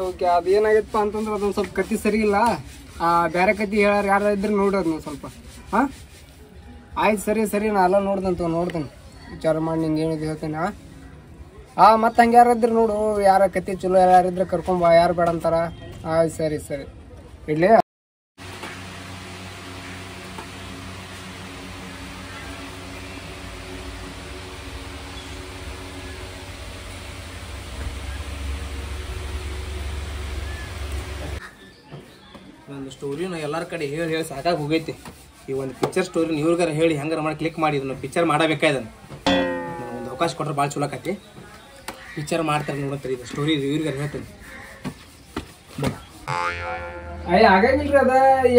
Okay ಅದೇನಾಗೈತಪ್ಪ ಅಂತಂದ್ರೆ ಅದೊಂದು ಸ್ವಲ್ಪ ಕತ್ತಿ ಸರಿ ಇಲ್ಲ. ಬೇರೆ ಕತ್ತಿ ಹೇಳಾರ ಯಾರು ಇದ್ರೆ ನೋಡೋದು ನೀವು ಸ್ವಲ್ಪ. ಹಾಂ ಆಯ್ತು ಸರಿ ನಾ ಎಲ್ಲ ನೋಡ್ತೇನೆ ವಿಚಾರ ಮಾಡಿ ನಿಂಗೆ ಏನಿದೆ ಹೇಳ್ತೇನೆ. ಮತ್ತೆ ಹಂಗೆ ಯಾರಿದ್ರೆ ನೋಡು, ಯಾರ ಕತ್ತಿ ಚಲೋ ಯಾರಿದ್ರೆ ಕರ್ಕೊಂಬ, ಯಾರು ಬೇಡ ಅಂತಾರ. ಆಯ್ತು ಸರಿ ಇಡ್ಲಿ. ಒಂದು ಸ್ಟೋರಿನ ಎಲ್ಲರ ಕಡೆ ಹೇಳಿ ಸಾಕಾಗಿ ಹೋಗೈತಿ. ಈ ಒಂದು ಪಿಕ್ಚರ್ ಸ್ಟೋರಿನ ಇವ್ರಿಗಾರ ಹೇಳಿ ಹೆಂಗಾರ ಮಾಡಿ ಕ್ಲಿಕ್ ಮಾಡಿ ಇದನ್ನು ಪಿಕ್ಚರ್ ಮಾಡಬೇಕಾಯ್ದನ್ನು ಒಂದು ಅವಕಾಶ ಕೊಟ್ಟರೆ ಭಾಳ ಚಲೋ ಆಕತಿ. ಪಿಕ್ಚರ್ ಮಾಡ್ತಾರೆ ನೋಡತ್ತೀರಿ, ಇದು ಸ್ಟೋರಿ ಇವ್ರಿಗಾರ ಹೇಳ್ತೀನಿ. ಆಗಂಗಿಲ್ರಿ ಅದ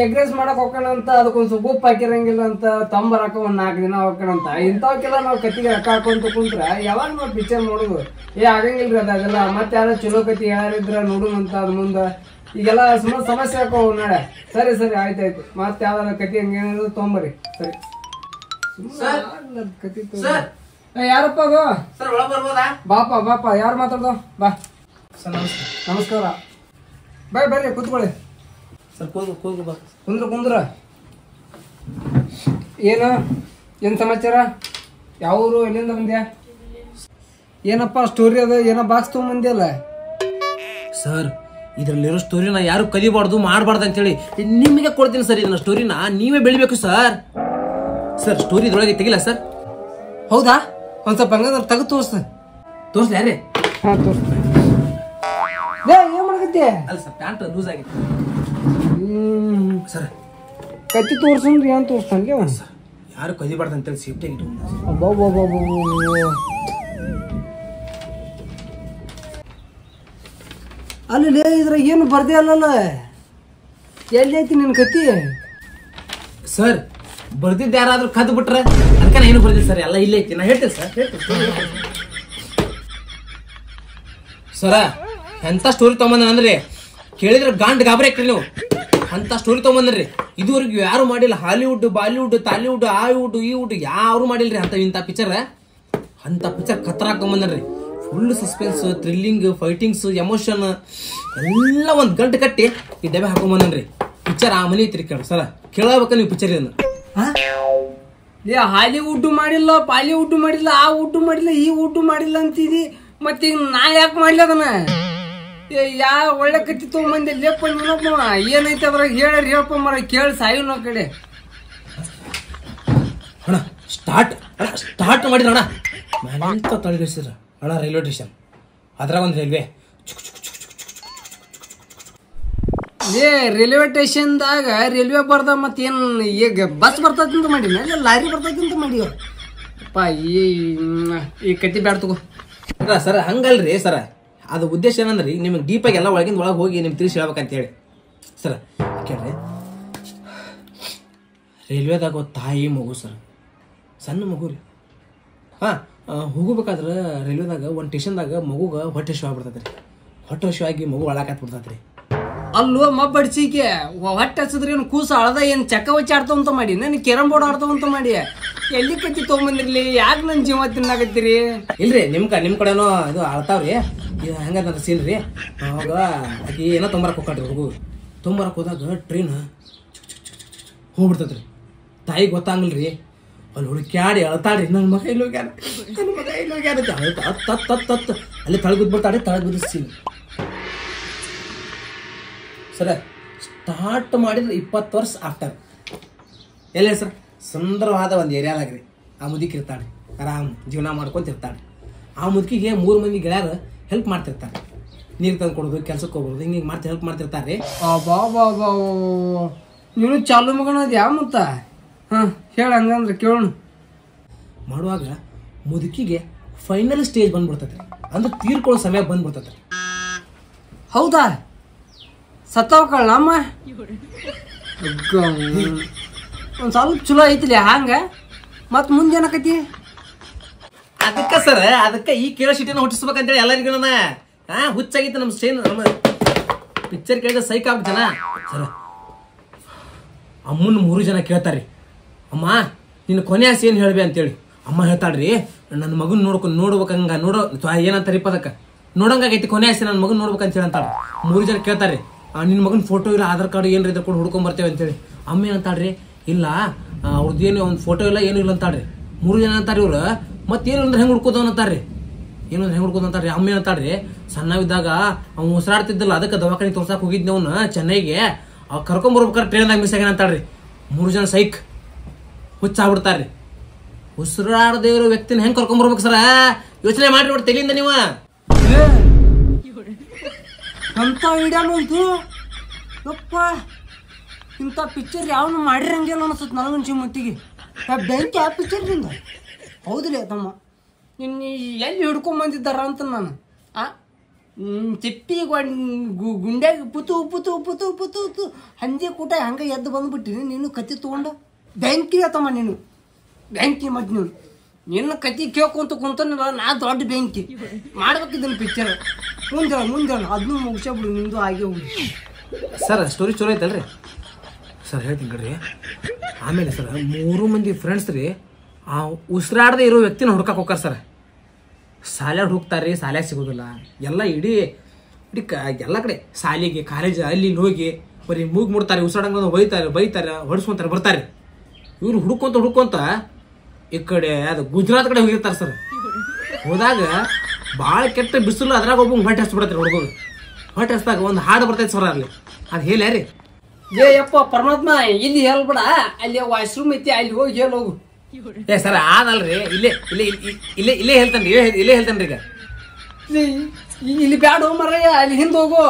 ಎಗ್ ರೈಸ್ ಮಾಡಕ್ ಹೋಗೋಣಂತ, ಅದಕ್ಕೊಂದು ಸ್ವಲ್ಪ ಉಪ್ಪು ಹಾಕಿರಂಗಿಲ್ಲ ಅಂತ, ತಂಬರಾಕ ಒಂದ್ 4 ದಿನ ಹೋಗೋಣಂತ. ಇಂಥವಕ್ಕೆಲ್ಲ ನಾವು ಕತ್ತಿಗೆ ರೊಕ್ಕ ಹಾಕೊಂತ ಕುಂತ್ರ ಯಾವಾಗ ನಾವು ಪಿಕ್ಚರ್ ನೋಡುದು? ಆಗಂಗಿಲ್ರಿ ಅದೆಲ್ಲ. ಮತ್ತೆ ಯಾರ ಚಲೋ ಕತ್ತಿ ಯಾರಿದ್ರ ನೋಡುವಂತ ಅದ್ ಮುಂದೆ ಈಗೆಲ್ಲ ಸುಮಾರು ಸಮಸ್ಯೆ ಹಾಕೋ ನಾಳೆ. ಸರಿ ಆಯ್ತಾಯ್ತು. ಮತ್ತೆ ಯಾವ್ದಾರ ಕತ್ತಿ ಹಂಗೇನಿದ್ರು ತೊಂಬರಿ. ಸರಿ ಕತ್ತಿ ಯಾರಪ್ಪ ಅದು? ಬಾಪ ಯಾರು ಮಾತಾಡ್ದೋ? ಬಾ ಸರ್ ನಮಸ್ಕಾರ. ಬರ್ರಿ ಕೂತ್ಕೊಳ್ಳಿ. ಸರ್ ಕೂಗು ಬಾ. ಕುಂದ್ರ ಏನು ಸಮಾಚಾರ? ಯಾವ ಊರು, ಎಲ್ಲಿಂದ ಬಂದ್ಯಾ? ಏನಪ್ಪ ಸ್ಟೋರಿ ಅದ? ಏನೋ ಬಾಕ್ಸ್ ತಗೊಂಬಂದಿಯಲ್ಲ? ಸರ್ ಇದರಲ್ಲಿರೋ ಸ್ಟೋರಿನ ಯಾರು ಕಲಿಬಾರ್ದು ಮಾಡಬಾರ್ದು ಅಂತೇಳಿ ನಿಮಗೆ ಕೊಡ್ತೀನಿ ಸರ್. ಇದನ್ನ ಸ್ಟೋರಿನ ನೀವೇ ಬೆಳಿಬೇಕು ಸರ್. ಸ್ಟೋರಿ ಇದ್ರೊಳಗೆ ತೆಗಿಲ್ಲ ಸರ್? ಹೌದಾ? ಒಂದ್ ಸ್ವಲ್ಪ ಹಂಗಂದ್ರೆ ತೆಗೆದು ತೋರಿಸ್ಲಿ ಯಾರೇ? ಹಾ ತೋರಿಸ್ತೀನಿ. ಏನ್ ಮಾಡಕತ್ತಿ? ಅಲ್ಲ ಸರ್, ಪ್ಯಾಂಟ್ ಲೂಸ್ ಆಗಿತ್ತು ಸರ್. ಕತ್ತಿ ತೋರ್ಸಂದ್ರಿ ಏನ್ ತೋರ್ಸಂಗೆ ಸರ್? ಯಾರು ಕಲಿಬಾರ್ದು ಅಂತೇಳಿ ಸೇಫ್ಟಿ ಆಗಿಟ್ಟು. ಅಲ್ಲಿ ಇದ್ರಾಗ ಏನು ಬರ್ದೇ ಅಲ್ಲಲ್ಲ, ಎಲ್ಲಿ ಐತಿ ನಿನ್ ಕತ್ತಿ? ಸರ್ ಬರ್ದಿದ್ದು ಯಾರಾದ್ರೂ ಕದ್ದು ಬಿಟ್ರೆ ಅದಕ್ಕೆ ನಾ ಏನು ಬರ್ದಿಲ್ಲ ಸರ್, ಎಲ್ಲ ಇಲ್ಲೇ ಐತಿ. ನಾ ಹೇಳ್ತೇನೆ ಸರ. ಎಂತ ಸ್ಟೋರಿ ತಗೊಂಬಂದ ಅಂದ್ರೆ ಕೇಳಿದ್ರೆ ಗಾಬರಿ ಆಗ್ತೀರಿ ನೀವು. ಅಂತ ಸ್ಟೋರಿ ತಗೊಂಬಂದ್ರಿ, ಇದುವರೆಗೂ ಯಾರು ಮಾಡಿಲ್ಲ. ಹಾಲಿವುಡ್, ಬಾಲಿವುಡ್, ತಾಲಿವುಡ್, ಹಾಲಿವುಡ್, ಈ ವುಡ್ ಯಾರು ಮಾಡಿಲ್ರಿ ಇಂಥ ಪಿಕ್ಚರ್. ಅಂತ ಪಿಕ್ಚರ್ ಖತರ ಹಾಕೊಂಬಂದ್ರಿ. Full suspense, thrilling, fightings, emotion ಎಲ್ಲ ಒಂದ್ ಗಂಟೆ ಕಟ್ಟಿ ಈ ಡಬ್ಬೆ ಹಾಕೊಂಬಂದ್ರಿ. ಪಿಕ್ಚರ್ ಆ ಮನಿ ಐತ್ರಿ ಕೇಳ ಸರ. ಕೇಳಬೇಕ ನೀವು ಪಿಕ್ಚರ್ ಇದನ್ನ. ಹಾಲಿವುಡ್ ಮಾಡಿಲ್ಲ, ಬಾಲಿವುಡ್ ಮಾಡಿಲ್ಲ, ಆ ವುಡ್ ಮಾಡಿಲ್ಲ, ಈ ವುಡ್ ಮಾಡಿಲ್ಲ ಅಂತಿದಿ. ಮತ್ತೆ ನಾ ಯಾಕೆ ಮಾಡ್ಲಿ ಅದನ್ನ? ಒಳ್ಳೆ ಕತ್ತಿ ತಗೊಂಬಂದಿ ಲೇಪ ನೀನಪ್ಪ. ಏನೈತೆ ಅದ್ರಾಗ ಹೇಳ್ಪ ಮರ, ಕೇಳಿ ಸಾಯು ನೋ ಕಡೆ. ಅಣ್ಣ ಸ್ಟಾರ್ಟ್ ಮಾಡಿದ್ರ ಅಣ್ಣ ಮ್ಯಾಲೆಂತ ತಳಿಸಿರ ಅಣ್ಣ. ರೈಲ್ವೆ ಸ್ಟೇಷನ್ ಅದ್ರಾಗ ಒಂದು ರೈಲ್ವೆ ರೈಲ್ವೆ ಸ್ಟೇಷನ್ದಾಗ ರೈಲ್ವೆ ಬರ್ದ ಮತ್ತೇನ್ ಈಗ ಬಸ್ ಬರ್ತೈತಿ ಮಾಡಿನ, ಇಲ್ಲ ಲಾರಿ ಬರ್ತೈತಿ ಅಂತ ಮಾಡಿವ. ಈ ಕತ್ತಿ ಬ್ಯಾಡ ತಗೋ ಸರ. ಹಂಗಲ್ರಿ ಸರ, ಅದು ಉದ್ದೇಶ ಏನಂದ್ರಿ ನಿಮಗೆ ಡೀಪಾಗಿ ಎಲ್ಲ ಒಳಗಿಂದ ಒಳಗೆ ಹೋಗಿ ನಿಮ್ಗೆ ತಿಳಿಸಿ ಹೇಳ್ಬೇಕಂತ ಹೇಳಿ ಸರ. ಕೇಳ್ರಿ, ರೈಲ್ವೆದಾಗ ತಾಯಿ ಮಗು ಸರ್, ಸಣ್ಣ ಮಗು ರೀ. ಹೋಗ್ಬೇಕಾದ್ರೆ ರೈಲ್ವೆದಾಗ ಒಂದು ಸ್ಟೇಷನ್ದಾಗ ಮಗುಗ ಹೊಟ್ಟೆ ಶಿವ ಆಗ್ಬಿಡ್ತೈತೆ ರೀ. ಹೊಟ್ಟೆ ಶಿವ ಆಗಿ ಮಗು ಒಳಗಾತ್ ಬಿಡ್ತೈತೆ ರೀ. ಅಲ್ಲೋ ಮಬ್ಬಡಿಸಿಕೆ ಹೊಟ್ಟೆ ಹಸಿದ್ರೆ ಏನು ಕೂಸ ಅಳದ ಏನು ಚಕ್ಕ ವಚ್ಚಿ ಆಡ್ತಾವಂತ ಮಾಡಿ, ನಾನು ಕ್ಯಾರಂ ಬೋರ್ಡ್ ಆಡ್ತಾವಂತ ಮಾಡಿ. ಎಲ್ಲಿ ಕತ್ತಿ ತೊಗೊಂಬಂದಿರ್ಲಿ? ಯಾಕೆ ನನ್ನ ಜೀವ ತಿನ್ನಾಕತ್ತೀರಿ? ಇಲ್ರಿ ನಿಮ್ಮ ಕಡೆನೋ ಇದು ಆಳ್ತಾವ್ರಿ. ಇದು ಹೆಂಗಂತ ಸೀನ್ ರೀ. ಅವಾಗ ಆಕಿ ಏನೋ ತೊಂಬರಕ್ಕೆ ಹೋಗ್ರಿ. ಹುಡುಗ ತೊಂಬರಕ್ಕೆ ಹೋದಾಗ ಟ್ರೈನ್ ಹೋಗ್ಬಿಡ್ತೈತ್ರಿ. ತಾಯಿ ಗೊತ್ತಾಗಲ್ರಿ. ಅಲ್ಲಿ ಹುಡುಕ್ಯಾಡಿ ಅಳ್ತಾಡ್ರಿ, ನನ್ನ ಮಗ ಇಲ್ಲಿ ಹೋಗ್ಯಾರ ಅಲ್ಲಿ ತಳಗುದ್ ಬಿಡ್ತಾಡ್ರಿ. ತಳಗುದ್ ಸೀನ್ ಸರ. ಸ್ಟಾರ್ಟ್ ಮಾಡಿದ್ರೆ 20 ವರ್ಷ ಆಫ್ಟರ್ ಎಲ್ಲ ಸರ್ ಸುಂದರವಾದ ಒಂದು ಏರಿಯಾದಾಗ್ರಿ. ಆ ಮುದುಕಿ ಇರ್ತಾಳೆ, ಆರಾಮ್ ಜೀವನ ಮಾಡ್ಕೊಂತಿರ್ತಾಳೆ. ಆ ಮುದುಕಿಗೆ 3 ಮಂದಿ ಗೆಳೆಯರು ಹೆಲ್ಪ್ ಮಾಡ್ತಿರ್ತಾರೆ. ನೀರು ತಂದು ಕೊಡೋದು, ಕೆಲ್ಸಕ್ಕೆ ಹೋಗೋದು, ಹಿಂಗೆ ಮಾಡ್ತಾ ಹೆಲ್ಪ್ ಮಾಡ್ತಿರ್ತಾರೆ. ನೀನು ಚಾಲು ಮಗನದ ಯಾವ ಮತ್ತ? ಹೇಳ ಹಂಗಂದ್ರೆ ಕೇಳೋಣ. ಮಾಡುವಾಗ ಮುದುಕಿಗೆ ಫೈನಲ್ ಸ್ಟೇಜ್ ಬಂದ್ಬಿಡ್ತೈತ್ರಿ. ಅಂದ್ರೆ ತೀರ್ಕೊಳ್ಳೋ ಸಮಯ ಬಂದ್ಬಿಡ್ತೈತ್ರಿ. ಹೌದಾ? ಸತ್ತವಕಳ ನಮ್ಮ ಒಂದು ಸ್ವಲ್ಪ ಚಲೋ ಐತಿಲಿ ಹಂಗ. ಮತ್ ಮುಂದೆ ಏನಕತಿ? ಅದಕ್ಕೆ ಸರ್, ಅದಕ್ಕೆ ಈ ಕೇಳೋ ಸಿಟಿನ ಹುಟ್ಟಿಸ್ಬೇಕಂತೇಳಿ ಎಲ್ಲರಿಗೂ ಹುಚ್ಚಾಗಿತ್ತು. ನಮ್ಮ ಸ್ಟೇನ್ ನಮ್ಮ ಪಿಕ್ಚರ್ ಕೇಳಿದ್ರೆ ಸೈಕ್ ಆಗ ಜನ ಸರ್. ಅಮ್ಮನ 3 ಜನ ಕೇಳ್ತಾರ್ರಿ, ಅಮ್ಮ ನಿನ್ನ ಕೊನೆ ಆಸೆ ಏನು ಹೇಳ್ಬಿ ಅಂತೇಳಿ. ಅಮ್ಮ ಹೇಳ್ತಾಳ್ರಿ, ನನ್ನ ಮಗನ ನೋಡ್ಬೇಕಂಗ ನೋಡೋ ಏನಂತಾರಿಪ್ಪ ಅದಕ್ಕೆ ನೋಡಂಗಾಗೈತಿ ಕೊನೆ ಆಸೆ ನನ್ನ ಮಗನ್ ನೋಡ್ಬೇಕಂತ ಹೇಳಿ ಅಂತಾಳ. 3 ಜನ ಕೇಳ್ತಾರೆ ನಿನ್ ಮಗನ್ ಫೋಟೋ ಇಲ್ಲ, ಆಧಾರ್ ಕಾರ್ಡ್ ಏನ್ರಿ ಇದ್ರ ಕೊಟ್ಟು ಹುಡ್ಕೊಂಡ್ ಬರ್ತೇವೆ ಅಂತೇಳಿ. ಅಮ್ಮ ಏನಂತಾಳ್ರಿ, ಇಲ್ಲ ಅವ್ರದ್ದೇನು ಒಂದು ಫೋಟೋ ಇಲ್ಲ ಏನು ಇಲ್ಲ ಅಂತಾಳ್ರಿ. 3 ಜನ ಅಂತಾರ್ರಿ ಇವ್ರು. ಮತ್ತೇನು ಅಂದ್ರೆ ಹೆಂಗ್ ಹುಡ್ಕೋದವ್ ಅಂತಾರ್ರಿ, ಏನು ಹೆಂಗ್ ಹುಡ್ಕೋದ್ ಅಂತಾರ್ರಿ. ಅಮ್ಮ ಏನಂತಾಳ್ರಿ, ಸಣ್ಣವಿದ್ದಾಗ ಅವ್ನು ಉಸಿರಾಡ್ತಿದ್ದಲ್ಲ ಅದಕ್ಕೆ ದವಾಖಾನೆ ತೋರ್ಸಾಕ್ ಹೋಗಿದ್ನ ಅವ್ನ ಚೆನ್ನೈಗೆ, ಅವ್ ಕರ್ಕೊಂಡ್ ಬರ್ಬೇಕಾದ್ರೆ ಟ್ರೈನ್ದಾಗ ಮಿಸ್ ಆಗ್ಯಾನ ಅಂತಾಳ್ರಿ. 3 ಜನ ಸೈಕ್ ಹುಚ್ಚಾಗ್ಬಿಡ್ತಾರ್ರಿ. ಉಸಿರಾಡದೇ ಇರೋ ವ್ಯಕ್ತಿನ ಹೆಂಗ್ ಕರ್ಕೊಂಡ್ ಬರ್ಬೇಕು ಸರ, ಯೋಚನೆ ಮಾಡ್ರಿ ತೆಲಿಯಿಂದ ನೀವು. ಅಂತ ಐಡಿಯಾನು ಇದು ಯಪ್ಪ. ಇಂಥ ಪಿಕ್ಚರ್ ಯಾವನು ಮಾಡಿರಂಗಿಲ್ಲ ಅನ್ಸುತ್ತೆ ನನಗನ್ಸಿ ಮಟ್ಟಿಗೆ. ಬೆಂಕಿ ಆ ಪಿಕ್ಚರ್ನಿಂದ ಹೌದಿಲ್ಲ ತಮ್ಮ, ನಿನ್ನ ಎಲ್ಲಿ ಹಿಡ್ಕೊಂಬಂದಿದ್ದಾರ ಅಂತ ನಾನು ಚಿಪ್ಪಿ ಗುಂಡ್ಯಾಗ ಪುತು ಪುತು ಪುತು ಪುತು ಪುತು ಹಂದಿ ಕೂಟ ಹಂಗೆ ಎದ್ದು ಬಂದ್ಬಿಟ್ಟಿನಿ. ನೀನು ಕತ್ತಿ ತೊಗೊಂಡು ಬೆಂಕಿ ತಮ್ಮ, ನೀನು ಬೆಂಕಿ ಮತ್ತು ನಿನ್ನ ಕತ್ತಿ ಕೇಳ್ಕೊಂತ ಕುಂತನಲ್ಲ, ನಾ ದೊಡ್ಡ ಬೆಂಕಿ ಮಾಡ್ಬೇಕಿದ್ದೀನಿ ಪಿಕ್ಚರ್. ಮುಂದೆ ಅದನ್ನು ಮುಗಿಸ್ಬಿಡು, ನಿಂದು ಹಾಗೆ ಹೋಗಿ. ಸರ್ ಸ್ಟೋರಿ ಚಲೋ ಐತಲ್ರಿ ಸರ್, ಹೇಳ್ತೀನಿ ಕಡ್ರಿ. ಆಮೇಲೆ ಸರ್ 3 ಮಂದಿ ಫ್ರೆಂಡ್ಸ್ ರೀ ಆ ಉಸಿರಾಡದೆ ಇರೋ ವ್ಯಕ್ತಿನ ಹುಡ್ಕಕ್ಕೆ ಹೋಗ್ತಾರೆ ಸರ್. ಶಾಲ್ಯಾಗ ಹುಡುಕ್ತಾರ್ರಿ, ಶಾಲ್ಯಾಗ ಸಿಗೋದಿಲ್ಲ. ಎಲ್ಲ ಇಡೀ ಎಲ್ಲ ಕಡೆ ಶಾಲೆಗೆ ಕಾಲೇಜ್ ಅಲ್ಲಿ ಇಲ್ಲಿ ಹೋಗಿ ಬರೀ ಮೂಗ್ ಮುಡ್ತಾರೆ, ಉಸಿರಾಡಂಗ ಬೈತಾರೆ ಹೊಡ್ಸ್ಕೊಂತಾರೆ ಬರ್ತಾರೆ. ಇವ್ರು ಹುಡ್ಕೊಂತ ಈ ಕಡೆ ಅದು ಗುಜರಾತ್ ಕಡೆ ಹೋಗಿರ್ತಾರೆ ಸರ್. ಹೋದಾಗ ಭಾಳ ಕೆಟ್ಟ ಬಿಸಿಲು, ಅದ್ರಾಗ ಒಬ್ಬ ಹೊಟ್ಟೆ ಹಚ್ಬಿಡತ್ರಿ ಹುಡುಗರು. ಹೊಟ್ಟೆ ಹಚ್ಚಿದಾಗ ಒಂದು ಹಾಡು ಬರ್ತೈತೆ ಸರ್ ಅಲ್ಲಿ, ಅದು ಹೇಳ್ಯಾರಿ. ಯಪ್ಪ ಪರಮಾತ್ಮ, ಇಲ್ಲಿ ಹೇಳ್ಬೇಡ, ಅಲ್ಲಿ ವಾಶ್ರೂಮ್ ಐತಿ ಅಲ್ಲಿ ಹೋಗಿ ಹೇಳೋಗು. ಏ ಸರ್ ಅದಲ್ರಿ, ಇಲ್ಲೇ ಹೇಳ್ತಾನ್ರಿ ಈಗ. ಇಲ್ಲಿ ಬ್ಯಾಡ ಮರಯ್ಯ, ಅಲ್ಲಿ ಹಿಂದೆ ಹೋಗು.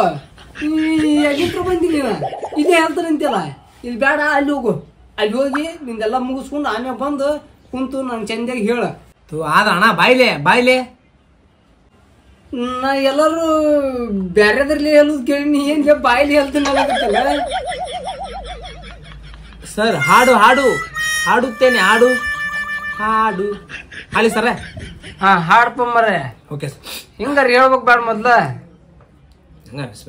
ಎಲ್ಲಿಟ್ರು ಬಂದಿ ನೀನು, ಇಲ್ಲೇ ಹೇಳ್ತಾನೆ ಅಂತಿಲ್ಲ. ಇಲ್ಲಿ ಬೇಡ, ಅಲ್ಲಿ ಹೋಗು. ಅಲ್ಲಿ ಹೋಗಿ ನಿಂದೆಲ್ಲ ಮುಗಿಸ್ಕೊಂಡು ಆಮೇಲೆ ಬಂದು ಕುಂತು ನಂಗೆ ಚಂದಾಗಿ ಹೇಳ. ಆದ ಅಣ್ಣ ಬಾಯ್ಲೆ ನಾ ಎಲ್ಲರೂ ಬ್ಯಾರೆದ್ರಲ್ಲಿ ಹೇಳುದು ಕೇಳಿ ಏನ್ ಬಾಯ್ಲಿ ಹೇಳ್ತೀನಿ ಸರ್. ಹಾಡುತ್ತೇನೆ ಹಾಡು ಹಾಳಿ ಸರ. ಹಾಡ್ಪ ಮರ. ಓಕೆ ಸರ್, ಹಿಂಗಾರ ಹೇಳ್ಬೇಕು ಬೇಡ ಮೊದ್ಲ.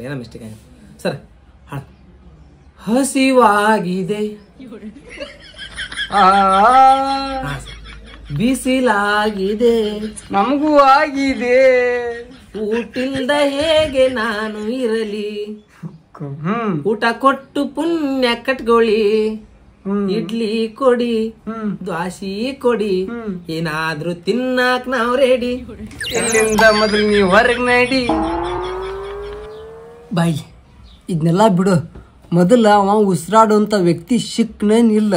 ಏನೋ ಮಿಸ್ಟೇಕ್ ಆಗಿದೆ ಸರ್. ಹಸಿವಾಗಿದೆ, ಬಿಸಿಲಾಗಿದೆ, ನಮಗೂ ಆಗಿದೆ, ಊಟಿಲ್ದ ಹೇಗೆ ನಾನು ಇರಲಿ, ಊಟ ಕೊಟ್ಟು ಪುಣ್ಯ ಕಟ್ಕೊಳ್ಳಿ, ಇಡ್ಲಿ ಕೊಡಿ, ದ್ವಾಸಿ ಕೊಡಿ, ಏನಾದ್ರೂ ತಿನ್ನಾಕ್ ನಾವ್ ರೆಡಿ, ಇಲ್ಲಿಂದ ಮೊದಲು ನೀವು ಹೊರಗ್ ನಡಿ. ಬಾಯ್ ಇದನ್ನೆಲ್ಲ ಬಿಡು. ಮೊದಲ ಅವ ಉಸಿರಾಡುವಂತ ವ್ಯಕ್ತಿ ಸಿಕ್ನೇನಿಲ್ಲ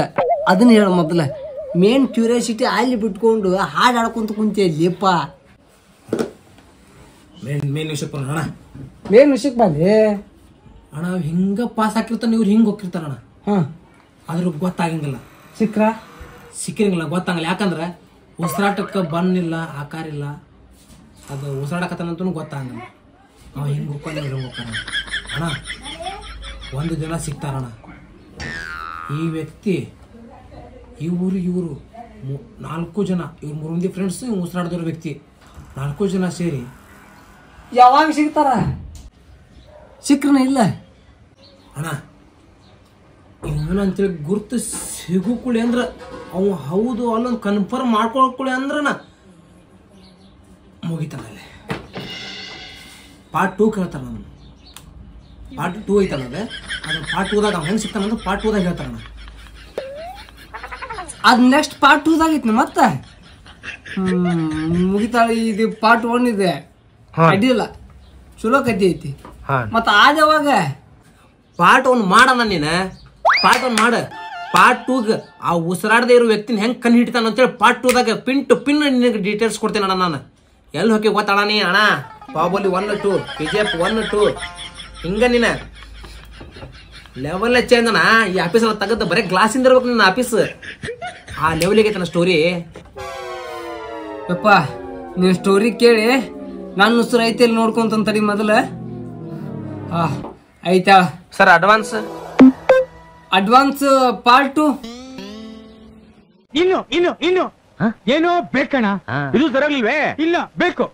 ಅದನ್ನ ಹೇಳ. ಮೊದಲ ಮೇನ್ ಕ್ಯೂರಿಯಾಸಿಟಿ ಅಲ್ಲಿ ಬಿಟ್ಕೊಂಡು ಹಾಡು ಆಡ್ಕೊಂತ ಕುಂತಿಯಲ್ಲಿಪ್ಪ. ಮೇನ್ ವಿಷಯಕ್ಕೆ ಅಣ್ಣ, ಮೇನ್ ವಿಷಯಕ್ಕೆ ಬಾಲಿ ಅಣ್ಣ. ಹಿಂಗ ಪಾಸ್ ಹಾಕಿರ್ತಾನೆ, ಇವ್ರು ಹಿಂಗ ಹೋಗಿರ್ತಾರ ಅಣ್ಣ. ಆದ್ರೂ ಗೊತ್ತಾಗಂಗಿಲ್ಲ, ಸಿಕ್ಕಿರಂಗಿಲ್ಲ, ಗೊತ್ತಾಗಲ್ಲ. ಯಾಕಂದ್ರೆ ಉಸಿರಾಟಕ್ಕೆ ಬಣ್ಣಿಲ್ಲ, ಆಕಾರ ಇಲ್ಲ, ಅದು ಉಸಿರಾಡಕತ್ತಾನಂತೂ ಗೊತ್ತಾಗಂಗಿಲ್ಲ. ನಾವು ಹಿಂಗೆ ಹೋಗ್ಕೊಂಡು ಹಿಂಗೆ ಹೋಗ್ತಾರ ಅಣ್ಣ. ಒಂದು ಜನ ಸಿಗ್ತಾರಣ್ಣ, ಈ ವ್ಯಕ್ತಿ ಇವರು 4 ಜನ, ಇವ್ರು 3 ಮಂದಿ ಫ್ರೆಂಡ್ಸ್, ಉಸಿರಾಡ್ದಿರೋ ವ್ಯಕ್ತಿ 4 ಜನ ಸೇರಿ ಯಾವಾಗ ಸಿಗ್ತಾರ? ಸಿಕ್ರನ ಇಲ್ಲ ಅಣ್ಣ. ಇವನು ಅಂತೇಳಿ ಗುರ್ತು ಸಿಗುಕುಳಿ ಅಂದ್ರ ಅವ ಹೌದು ಅಲ್ಲೊಂದು ಕನ್ಫರ್ಮ್ ಮಾಡ್ಕೊಳ್ಕೊಳ್ಳಿ ಅಂದ್ರನ ಮುಗಿತಾನಲ್ಲಿ. ಪಾರ್ಟ್ 2 ಕೇಳ್ತಾರ. ನಾನು ಪಾರ್ಟ್ 2 ಐತಲ್ಲ, ಅದು ಪಾರ್ಟ್ 2ದಾಗ ಹೆಂಗ್ ಸಿಗ್ತಾನಂದ್ರೆ ಪಾರ್ಟ್ 2ದಾಗ ಹೇಳ್ತಾರಣ್ಣ. ಅದ್ ನೆಕ್ಸ್ಟ್ ಪಾರ್ಟ್ 2ದಾಗ ಐತಿ ಮತ್ತೆ ಮುಗಿತಾಳ. ಇದು ಪಾರ್ಟ್ 1 ಇದೆ, ಅಡ್ಡಿಲ್ಲ, ಚಲೋ ಕಥೆ ಐತಿ. ಮತ್ತ ಆದ ಯಾವಾಗ ಪಾರ್ಟ್ 1 ಮಾಡಣ ನೀನ? ಪಾರ್ಟ್ 1 ಮಾಡ. ಪಾರ್ಟ್ 2ಗ ಆ ಉಸಿರಾಡದೆ ಇರೋ ವ್ಯಕ್ತಿನ ಹೆಂಗ್ ಕಣ್ಣು ಹಿಡಿತಾನ ಅಂತೇಳಿ ಪಾರ್ಟ್ 2ದಾಗ ಪಿನ್ ಟು ಪಿನ್ ನಿನಗೆ ಡೀಟೇಲ್ಸ್ ಕೊಡ್ತೇನೆ ಅಣ್ಣ. ನಾನು ಎಲ್ಲಿ ಹೋಗಿ ಗೊತ್ತಾಳ ನೀ ಅಣ್ಣ? ಬಾಹುಬಲಿ 1, 2, KGF 1, 2 ಹಿಂಗ ನೀನ ಲೆವೆಲ್ ಚೇಂಜ್ ಅಣ್ಣ. ಈ ಆಫೀಸ್ ಎಲ್ಲ ತೆಗೆದ ಬರೀ ಗ್ಲಾಸಿಂದ ಇರ್ಬೇಕು ನಿನ್ನ ಆಫೀಸ್. ಆ ಲೆವೆಲ್ಗೆ ಐತನ ಸ್ಟೋರಿ. ಯಪ್ಪ ನೀನ್ ಸ್ಟೋರಿ ಕೇಳಿ ನನ್ನ ಉಸಿರು ಐತಿ ನೋಡ್ಕೊಂತ ತಡಿ ಮೊದಲ. ಐತಾ ಸರ್ ಅಡ್ವಾನ್ಸ್ ಪಾರ್ಟ್ 2 ಇನ್ನು ಏನೋ ಬೇಕಣ್ಣ. ಇದು ಸರಿಯಾಗಿಲ್ವೇ? ಇಲ್ಲ ಬೇಕು.